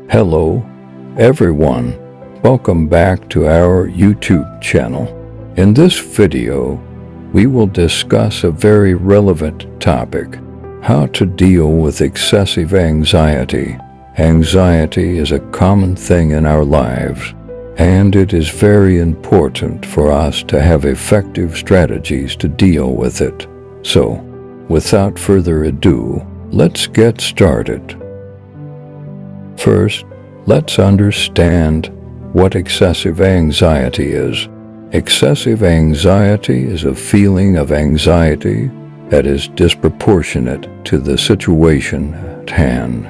Hello, everyone. Welcome back to our YouTube channel. In this video, we will discuss a very relevant topic: how to deal with excessive anxiety. Anxiety is a common thing in our lives, and it is very important for us to have effective strategies to deal with it. So, without further ado, let's get started. First, let's understand what excessive anxiety is. Excessive anxiety is a feeling of anxiety that is disproportionate to the situation at hand.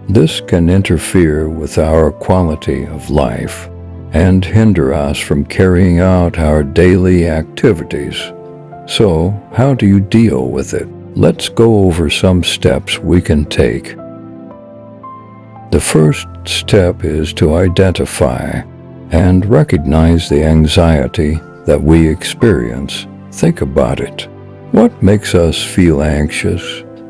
This can interfere with our quality of life and hinder us from carrying out our daily activities. So, how do you deal with it? Let's go over some steps we can take. The first step is to identify and recognize the anxiety that we experience. Think about it. What makes us feel anxious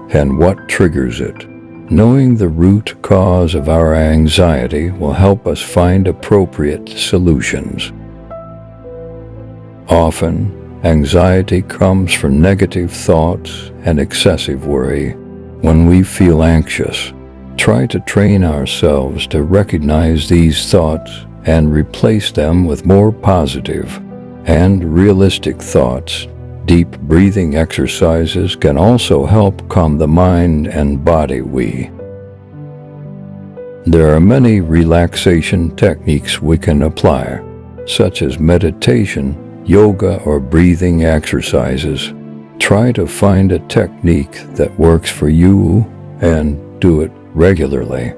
and what triggers it? Knowing the root cause of our anxiety will help us find appropriate solutions. Often, anxiety comes from negative thoughts and excessive worry. When we feel anxious, try to train ourselves to recognize these thoughts and replace them with more positive and realistic thoughts. Deep breathing exercises can also help calm the mind and body. There are many relaxation techniques we can apply, such as meditation, yoga, or breathing exercises. Try to find a technique that works for you and do it regularly.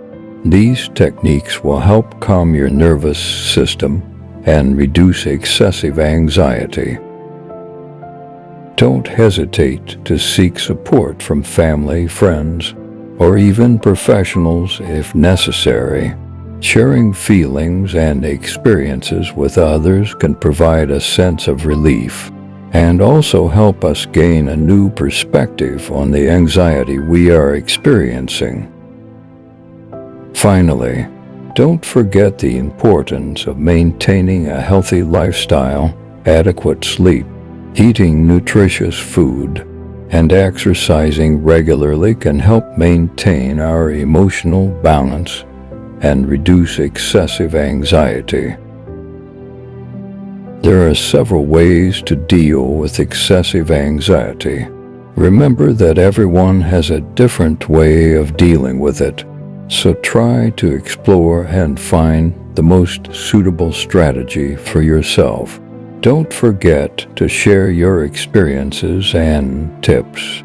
These techniques will help calm your nervous system and reduce excessive anxiety. Don't hesitate to seek support from family, friends, or even professionals if necessary. Sharing feelings and experiences with others can provide a sense of relief and also help us gain a new perspective on the anxiety we are experiencing. Finally, don't forget the importance of maintaining a healthy lifestyle. Adequate sleep, eating nutritious food, and exercising regularly can help maintain our emotional balance and reduce excessive anxiety. There are several ways to deal with excessive anxiety. Remember that everyone has a different way of dealing with it. So try to explore and find the most suitable strategy for yourself. Don't forget to share your experiences and tips.